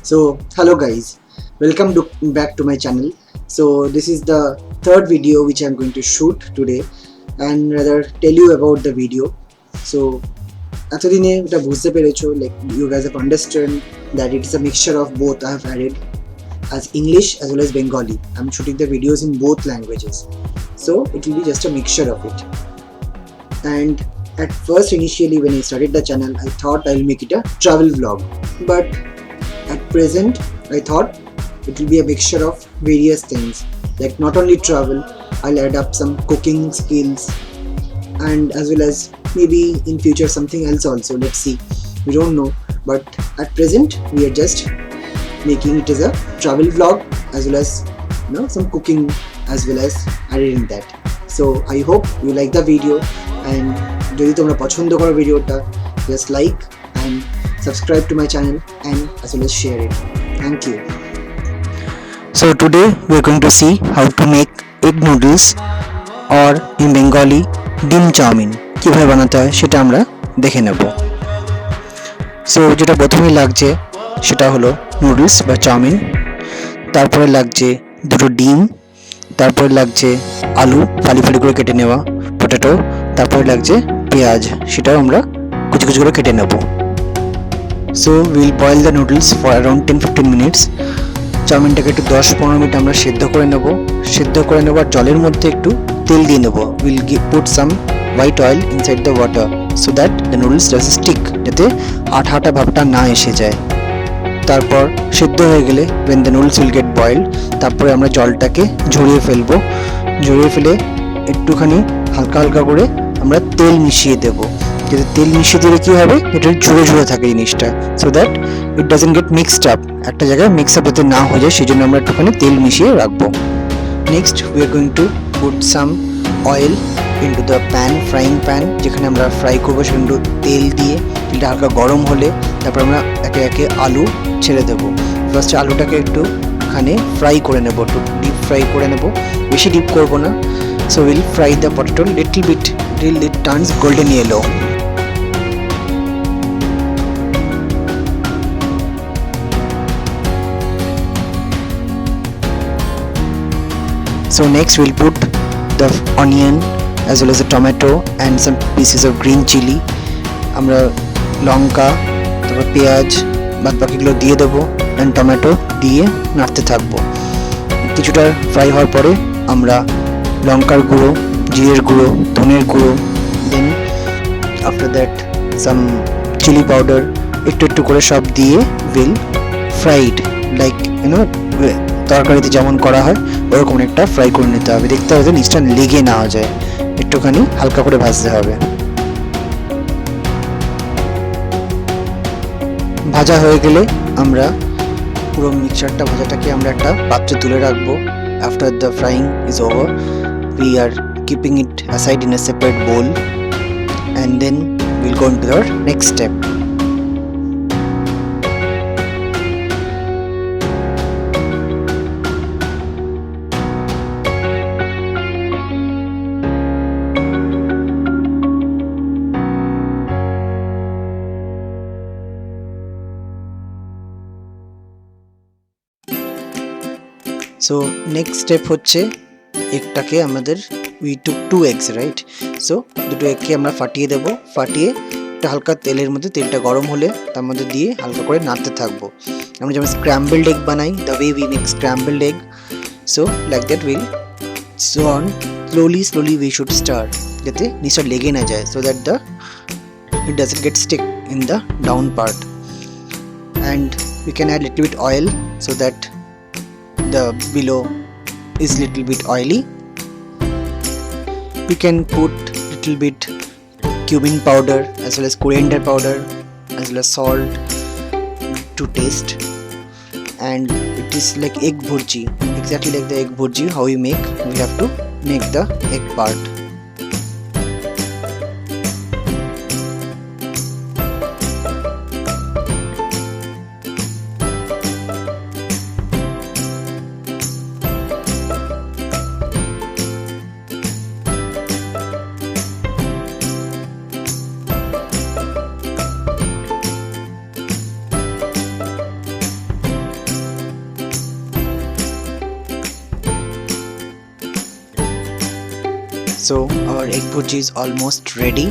So hello guys, welcome back to my channel. So this is the third video which I'm going to shoot today and rather tell you about the video. So এতদিনে এটা বুঝতে পেরেছো, like you guys have understood that it is a mixture of both. I have added as English as well as Bengali. I'm shooting the videos in both languages, so it will be just a mixture of it. And at first, initially when I started the channel, I thought I'll make it a travel vlog, but at present I thought it will be a mixture of various things, like not only travel, I'll add up some cooking skills and as well as maybe in future something else also. Let's see, we don't know, but at present we are just making it as a travel vlog as well as some cooking as well as adding that. So I hope you like the video, and যদি তোমরা পছন্দ করো ভিডিওটা, just like and subscribe to my channel and as well as share it. Thank you. So today we are going to see how to make egg noodles or in Bengali ডিম chowmein কিভাবে বানাতে হয় সেটা আমরা দেখে নেব। So যেটা প্রথমেই লাগছে সেটা হলো নুডলস বা চাউমিন, তারপরে লাগছে দুটো ডিম, তারপরে লাগছে আলু ফালি ফালি করে কেটে নেওয়া, পটেটো, তারপরে লাগছে পেঁয়াজ, সেটাও আমরা কুচি কুচি করে কেটে নেব। So will boil the noodles for around 10-15 minutes. চাউমিনটাকে একটু 10-15 মিনিট আমরা সেদ্ধ করে নেব। আর জলের মধ্যে একটু তেল দিয়ে নেব। Will put some white oil inside the water so that the noodles does stick, যাতে আঠা আঠা ভাবটা না এসে যায়। তারপর সেদ্ধ হয়ে গেলে when the noodles will get boiled, তারপরে আমরা জলটাকে ঝরিয়ে ফেলে একটুখানি হালকা হালকা করে আমরা তেল মিশিয়ে দেব। যাতে তেল মিশিয়ে দিলে কী হবে, এটা ঝুড়ে ঝুড়ে থাকে জিনিসটা, so that it doesn't gate mixed up, একটা জায়গায় মিক্স আপ যাতে না হয়ে যায় সেই জন্য আমরা একটুখানি তেল মিশিয়ে রাখবো। Next we are going to put some oil into the frying pan, যেখানে আমরা ফ্রাই করবো সেখানে একটু তেল দিয়ে, তেলটা হালকা গরম হলে তারপর আমরা একে একে আলু ছেড়ে দেবো। ফার্স্টে আলুটাকে একটুখানি ফ্রাই করে নেবো, একটু ডিপ ফ্রাই করে নেবো, বেশি ডিপ করবো না। So will fry the potato little bit till it turns golden yellow. So next we'll put the onion as well as the tomato and some pieces of green chili. আমরা লঙ্কা, তারপর পেঁয়াজ, বাদ বাকিগুলো দিয়ে দেবো and টমেটো দিয়ে নাড়তে থাকবো। কিছুটা ফ্রাই হওয়ার পরে আমরা লঙ্কার গুঁড়ো, জিরের গুঁড়ো, ধনের গুঁড়ো, then after that some chilli powder একটু একটু করে সব দিয়ে উইল ফ্রাইড লাইক তরকারিতে যেমন করা হয় ওরকম একটা ফ্রাই করে নিতে হবে। দেখতে হবে নিচটা লেগে না যায়, একটুখানি হালকা করে ভাজতে হবে। ভাজা হয়ে গেলে আমরা পুরো মিক্সচারটা ভাজাটাকে আমরা একটা পাত্রে তুলে রাখবো। After the frying is over we are keeping it aside in a separate bowl, and then we'll go into our next step. So next step হচ্ছে এগটাকে আমাদের we took 2 eggs, right? So দুটো এগকে আমরা ফাটিয়ে দেব। ফাটিয়ে একটা হালকা তেলের মধ্যে, তেলটা গরম হলে তার মধ্যে দিয়ে হালকা করে নাড়তে থাকবো। আমরা যেমন স্ক্র্যাম্বলড এগ বানাই, the way we make scrambled egg, so like that we'll so on slowly we should stir, যাতে নিচটা লেগে না যায়, so that it doesn't get stick in the down part. And we can add little bit oil so that the below is little bit oily. We can put little bit cumin powder as well as coriander powder as well as salt to taste, and it is like egg bhurji, exactly like the egg bhurji how we have to make the egg part. So our egg bhurji is almost ready.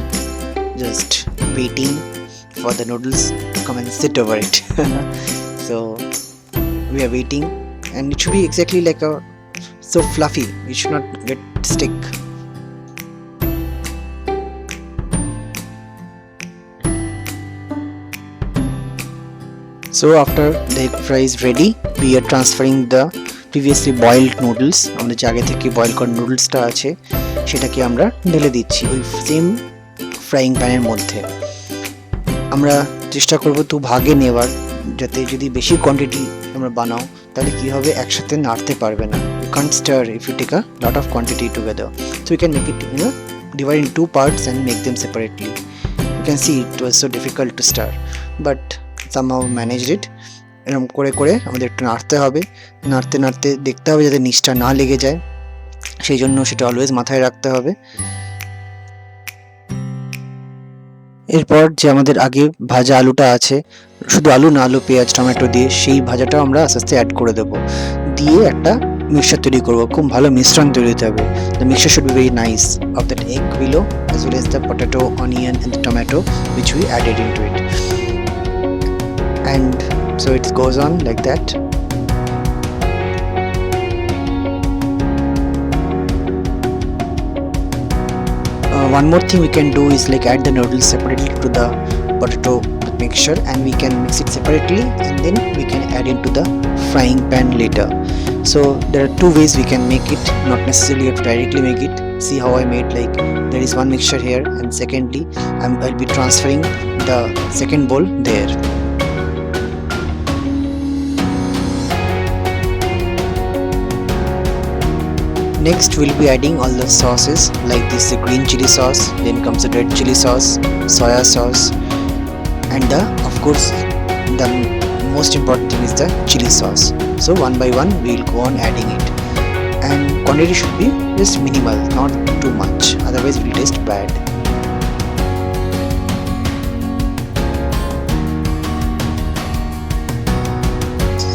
Just waiting for the noodles to come and sit over it. So we are waiting, and it should be exactly like a so fluffy. It should not get stick. So after the egg fry is ready, we are transferring the previously boiled noodles. আমাদের যে আগে থেকে boil করা নুডলসটা আছে সেটাকে আমরা ঢেলে দিচ্ছি ওই সেম ফ্রাইং প্যানের মধ্যে। আমরা চেষ্টা করব তো ভাগে নেওয়ার, যাতে যদি বেশি কোয়ান্টিটি আমরা বানাও তাহলে কি হবে, একসাথে নাড়তে পারবে না। You can't stir if you take a lot of quantity together. So you can make it, divide in two parts and make them separately. You can see it was so difficult to stir, but somehow managed it. এরকম করে করে আমাদের একটু নাড়তে হবে, নাড়তে নাড়তে দেখতে হবে যাতে নিচটা না লেগে যায়, সেই জন্য সেটা অলওয়েজ মাথায় রাখতে হবে। এরপর যে আমাদের আগে ভাজা আলুটা আছে, শুধু আলু না, আলু পেঁয়াজ টমেটো দিয়ে সেই ভাজাটাও আমরা আস্তে আস্তে অ্যাড করে দেবো, দিয়ে একটা মিক্সচার তৈরি করবো। খুব ভালো মিশ্রণ তৈরি হতে হবে। The mixture should be very nice of that egg below as well as the potato, onion and the tomato which we added into it. And so it goes on like that. One more thing we can do is like add the noodles separately to the potato mixture, and we can mix it separately and then we can add into the frying pan later. So there are two ways we can make it, not necessarily you have to directly make it. See how I made, like there is one mixture here, and secondly I'll be transferring the second bowl there. Next we'll be adding all the sauces, like this green chili sauce, then comes the red chili sauce, soya sauce, and of course the most important thing is the chili sauce. So one by one we'll go on adding it, and quantity should be just minimal, not too much, otherwise it will taste bad.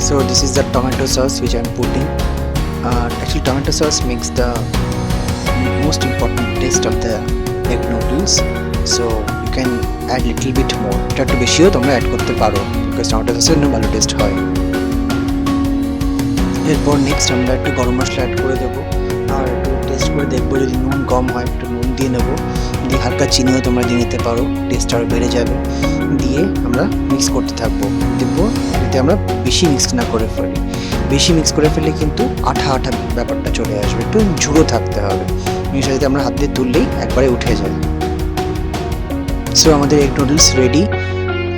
So this is the tomato sauce which I'm putting. Actually tomato sauce makes the most important taste of the egg noodles, so you can add little bit more. এটা একটু বেশিও তোমরা add করতে পারো, because tomato সসের জন্য ভালো test হয়। এরপর নেক্সট আমরা একটু গরম মশলা অ্যাড করে দেবো, আর একটু টেস্ট করে দেখবো, যদি নুন কম হয় একটু নুন দিয়ে নেবো, দিয়ে হালকা চিনিও তোমরা দিয়ে নিতে পারো, টেস্ট আরও বেড়ে যাবে। দিয়ে আমরা মিক্স করতে থাকবো, দেখবো যাতে আমরা বেশি মিক্স না করে ফেলি। বেশি মিক্স করে ফেললে কিন্তু আঠা আঠা ব্যাপারটা চলে আসবে, একটু ঝুড়ো থাকতে হবে, জিনিসটা যাতে আমরা হাত দিয়ে তুললেই একবারে উঠে যায়। সো আমাদের এগ নুডলস রেডি।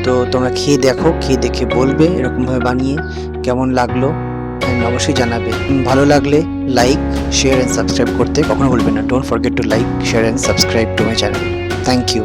তো তোমরা খেয়ে দেখো, খেয়ে দেখে বলবে এরকমভাবে বানিয়ে কেমন লাগলো, অ্যান্ড অবশ্যই জানাবে। ভালো লাগলে লাইক, শেয়ার অ্যান্ড সাবস্ক্রাইব করতে কখনো ভুলবে না। Don't forget to like, share and subscribe to my channel. Thank you.